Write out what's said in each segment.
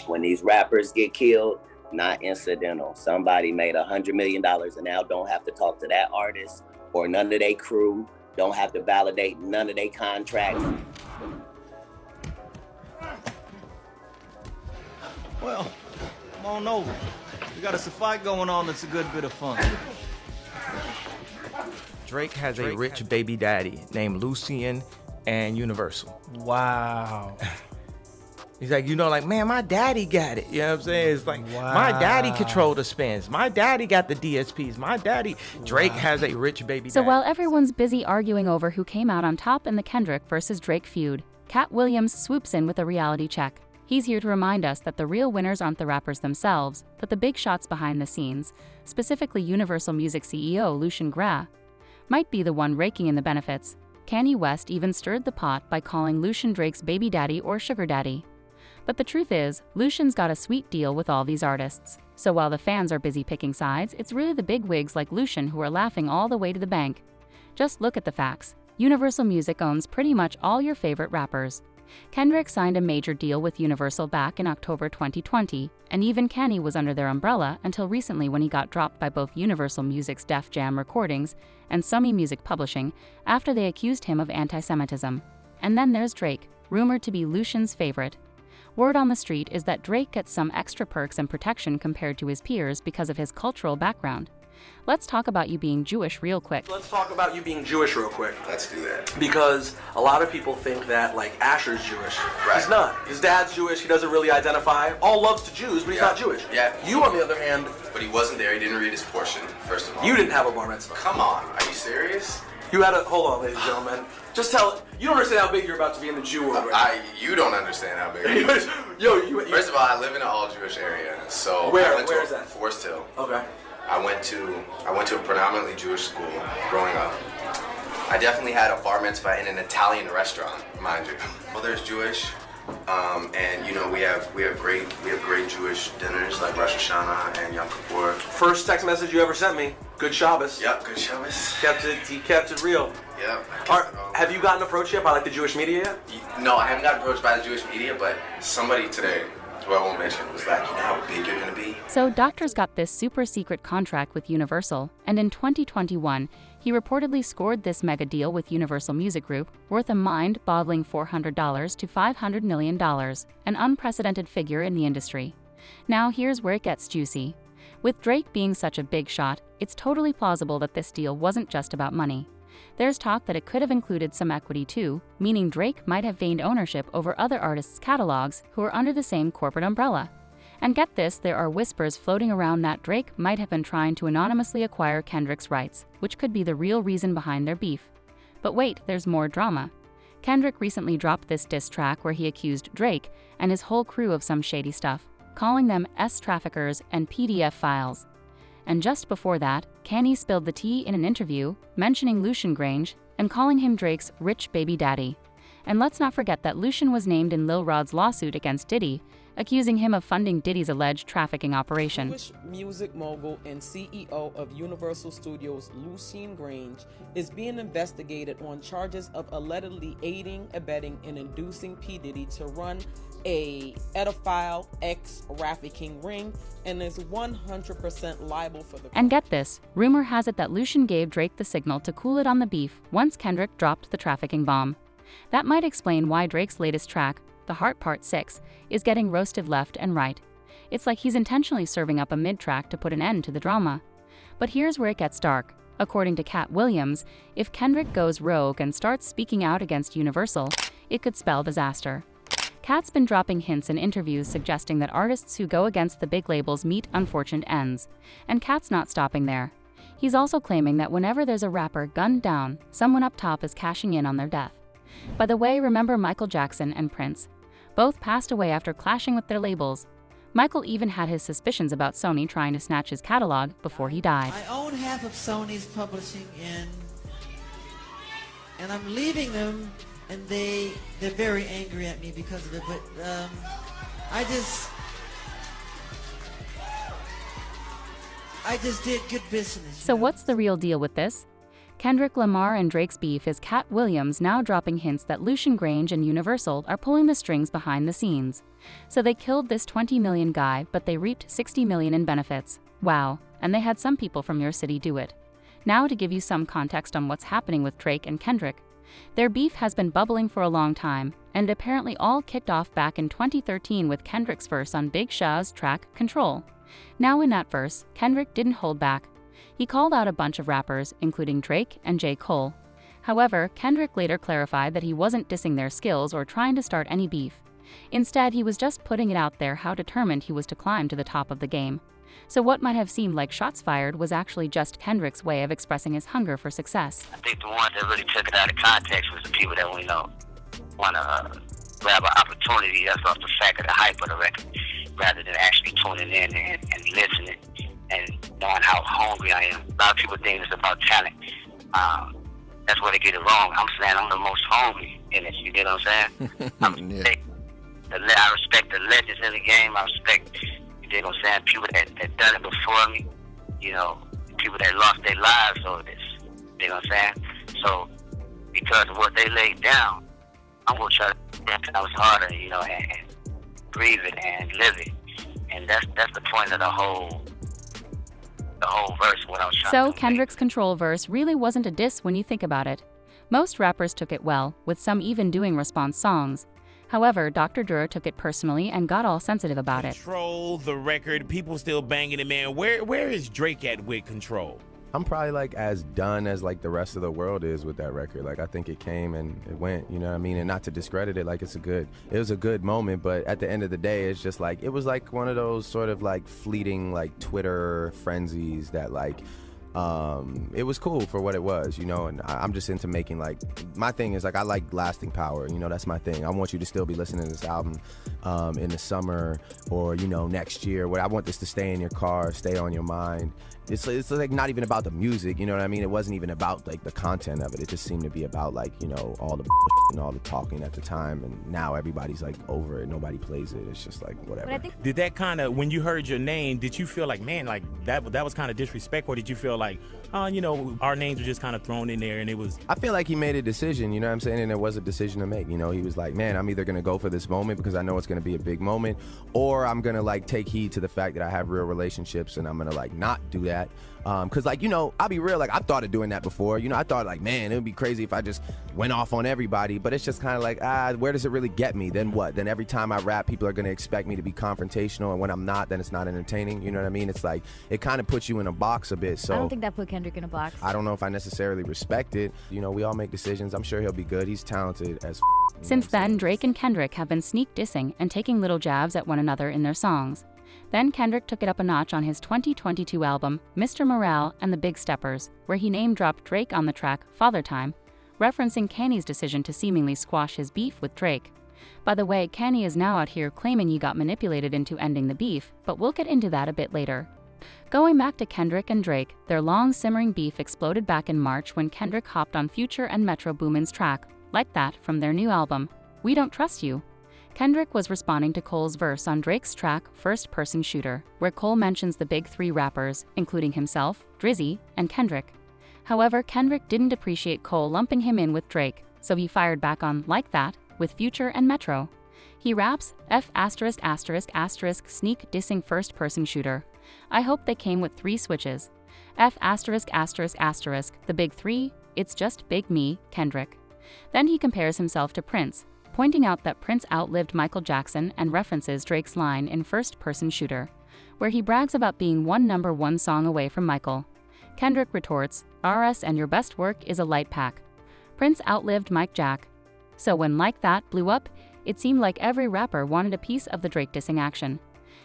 When these rappers get killed, not incidental. Somebody made $100 million and now don't have to talk to that artist or none of their crew, don't have to validate none of their contracts. Well, come on over. We got us a fight going on that's a good bit of fun. Drake has a rich baby daddy named Lucien and Universal. Wow. He's like, like, man, my daddy got it. You know what I'm saying? It's like, my daddy controlled the spins. My daddy got the DSPs. My daddy. Drake has a rich baby daddy. So while everyone's busy arguing over who came out on top in the Kendrick versus Drake feud, Katt Williams swoops in with a reality check. He's here to remind us that the real winners aren't the rappers themselves, but the big shots behind the scenes, specifically Universal Music CEO Lucien Gras, might be the one raking in the benefits. Kanye West even stirred the pot by calling Lucien Drake's baby daddy or sugar daddy. But the truth is, Lucien's got a sweet deal with all these artists. So while the fans are busy picking sides, it's really the big wigs like Lucien who are laughing all the way to the bank. Just look at the facts. Universal Music owns pretty much all your favorite rappers. Kendrick signed a major deal with Universal back in October 2020, and even Kanye was under their umbrella until recently when he got dropped by both Universal Music's Def Jam Recordings and Sony Music Publishing after they accused him of anti-Semitism. And then there's Drake, rumored to be Lucien's favorite. Word on the street is that Drake gets some extra perks and protection compared to his peers because of his cultural background. Let's talk about you being Jewish real quick. Let's talk about you being Jewish real quick. Let's do that. Because a lot of people think that, like, Asher's Jewish. Right. He's not. His dad's Jewish. He doesn't really identify. All loves to Jews, but he's not Jewish. Yeah. You, on the other hand... But he wasn't there. He didn't read his portion, first of all. You didn't have a bar mitzvah. Come on. Are you serious? You had a... Hold on, ladies and gentlemen. Just tell... You don't understand how big you're about to be in the Jew world right You don't understand how big it is. Yo, First of all, I live in an all-Jewish area, so... Where? I went Where is to that? Forest Hill. Okay. I went to a predominantly Jewish school growing up. I definitely had a bar mitzvah in an Italian restaurant, mind you. Mother's Jewish, and we have great Jewish dinners like Rosh Hashanah and Yom Kippur. First text message you ever sent me. Good Shabbos. Yep, good Shabbos. He kept it real. Yep. Have you gotten approached yet by like the Jewish media yet? No, I haven't gotten approached by the Jewish media, but somebody today, who I won't mention, was like, you know how big you're gonna be? So Doctor's got this super secret contract with Universal, and in 2021, he reportedly scored this mega deal with Universal Music Group worth a mind-boggling $400 to $500 million, an unprecedented figure in the industry. Now here's where it gets juicy. With Drake being such a big shot, it's totally plausible that this deal wasn't just about money. There's talk that it could have included some equity too, meaning Drake might have gained ownership over other artists' catalogs who are under the same corporate umbrella. And get this, there are whispers floating around that Drake might have been trying to anonymously acquire Kendrick's rights, which could be the real reason behind their beef. But wait, there's more drama. Kendrick recently dropped this diss track where he accused Drake and his whole crew of some shady stuff, calling them S-traffickers and PDF files. And just before that, Kanye spilled the tea in an interview, mentioning Lucien Grange and calling him Drake's rich baby daddy. And let's not forget that Lucien was named in Lil Rod's lawsuit against Diddy, accusing him of funding Diddy's alleged trafficking operation. Jewish music mogul and CEO of Universal Studios, Lucien Grange, is being investigated on charges of allegedly aiding, abetting, and inducing P. Diddy to run a pedophile ex-trafficking ring and is 100% liable for the... And get this, rumor has it that Lucien gave Drake the signal to cool it on the beef once Kendrick dropped the trafficking bomb. That might explain why Drake's latest track, The Heart Part 6, is getting roasted left and right. It's like he's intentionally serving up a mid-track to put an end to the drama. But here's where it gets dark. According to Katt Williams, if Kendrick goes rogue and starts speaking out against Universal, it could spell disaster. Katt's been dropping hints in interviews suggesting that artists who go against the big labels meet unfortunate ends. And Katt's not stopping there. He's also claiming that whenever there's a rapper gunned down, someone up top is cashing in on their death. By the way, remember Michael Jackson and Prince? Both passed away after clashing with their labels. Michael even had his suspicions about Sony trying to snatch his catalog before he died. I own half of Sony's publishing and I'm leaving them, and they're very angry at me because of it, but I just did good business. So what's the real deal with this? Kendrick Lamar and Drake's beef is Katt Williams now dropping hints that Lucian Grange and Universal are pulling the strings behind the scenes. So they killed this 20 million guy, but they reaped 60 million in benefits. Wow, and they had some people from your city do it. Now to give you some context on what's happening with Drake and Kendrick. Their beef has been bubbling for a long time, and it apparently all kicked off back in 2013 with Kendrick's verse on Big Sean's track, Control. Now in that verse, Kendrick didn't hold back. He called out a bunch of rappers, including Drake and J. Cole. However, Kendrick later clarified that he wasn't dissing their skills or trying to start any beef. Instead, he was just putting it out there how determined he was to climb to the top of the game. So what might have seemed like shots fired was actually just Kendrick's way of expressing his hunger for success. I think the ones that really took it out of context was the people that want to grab an opportunity that's off the fact of the hype of the record, rather than actually tuning in and listening and knowing how hungry I am. A lot of people think it's about talent. That's where they get it wrong. I'm saying I'm the most hungry in it. You get what I'm saying? I respect the legends in the game. I respect, you dig what I'm saying, people that done it before me. You know, people that lost their lives over this. You dig what I'm saying? So, because of what they laid down, I'm going to try to work out harder, you know, and breathe it and live it. And that's the point of the whole verse, what I was trying to So make. Kendrick's Control verse really wasn't a diss when you think about it. Most rappers took it well, with some even doing response songs. However, Dr. Dre took it personally and got all sensitive about it. Control, the record, people still banging it, man. Where is Drake at with Control? I'm probably like as done as like the rest of the world is with that record. Like I think it came and it went, you know what I mean? And not to discredit it, like it was a good moment, but at the end of the day, it's just like, it was like one of those sort of like fleeting like Twitter frenzies that like, it was cool for what it was, you know, and I'm just into making like, my thing is like, I like lasting power, you know, that's my thing. I want you to still be listening to this album in the summer or, you know, next year. I want this to stay in your car, stay on your mind. It's like not even about the music, you know what I mean? It wasn't even about like the content of it. It just seemed to be about like, you know, all the and all the talking at the time, and now everybody's like over it. Nobody plays it. It's just like whatever. Did that kind of, when you heard your name, did you feel like, man, like that was kind of disrespectful, or did you feel like, you know, our names were just kind of thrown in there and it was... I feel like he made a decision, you know what I'm saying? And it was a decision to make, you know? He was like, man, I'm either going to go for this moment because I know it's going to be a big moment, or I'm going to like take heed to the fact that I have real relationships and I'm going to like not do that. Cause like, you know, I'll be real, like I've thought of doing that before. You know, I thought like, man, it would be crazy if I just went off on everybody, but it's just kind of like, where does it really get me? Then what? Then every time I rap, people are going to expect me to be confrontational, and when I'm not, then it's not entertaining. You know what I mean? It's like, it kind of puts you in a box a bit. So I don't think that put Kendrick in a box. I don't know if I necessarily respect it. You know, we all make decisions. I'm sure he'll be good. He's talented as Since then, Drake and Kendrick have been sneak dissing and taking little jabs at one another in their songs. Then Kendrick took it up a notch on his 2022 album, Mr. Morale and the Big Steppers, where he name-dropped Drake on the track Father Time, referencing Kanye's decision to seemingly squash his beef with Drake. By the way, Kanye is now out here claiming he got manipulated into ending the beef, but we'll get into that a bit later. Going back to Kendrick and Drake, their long simmering beef exploded back in March when Kendrick hopped on Future and Metro Boomin's track, Like That, from their new album, We Don't Trust You. Kendrick was responding to Cole's verse on Drake's track First Person Shooter, where Cole mentions the big three rappers, including himself, Drizzy, and Kendrick. However, Kendrick didn't appreciate Cole lumping him in with Drake, so he fired back on Like That with Future and Metro. He raps F*** sneak dissing First Person Shooter. I hope they came with 3 switches. F*** the big three, it's just big me, Kendrick. Then he compares himself to Prince, pointing out that Prince outlived Michael Jackson and references Drake's line in First Person Shooter, where he brags about being one #1 song away from Michael. Kendrick retorts, RS and your best work is a light pack. Prince outlived Mike Jack. So when Like That blew up, it seemed like every rapper wanted a piece of the Drake dissing action.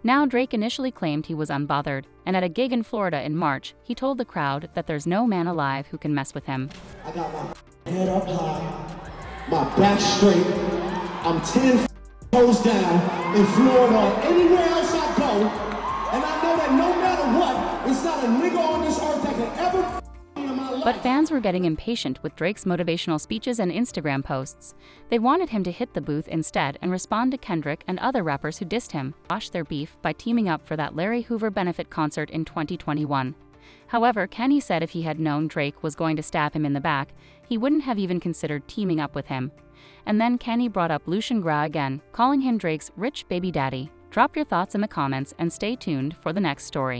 Now Drake initially claimed he was unbothered, and at a gig in Florida in March, he told the crowd that there's no man alive who can mess with him. I got my head up high, my back straight, I'm 10 toes down in Florida or anywhere else I go, and I know that no matter what, it's not a nigga on this earth that can ever me in my life. But fans were getting impatient with Drake's motivational speeches and Instagram posts. They wanted him to hit the booth instead and respond to Kendrick and other rappers who dissed him, wash their beef by teaming up for that Larry Hoover benefit concert in 2021. However, Kenny said if he had known Drake was going to stab him in the back, he wouldn't have even considered teaming up with him. And then Kenny brought up Lucian Gras again, calling him Drake's rich baby daddy. Drop your thoughts in the comments and stay tuned for the next story.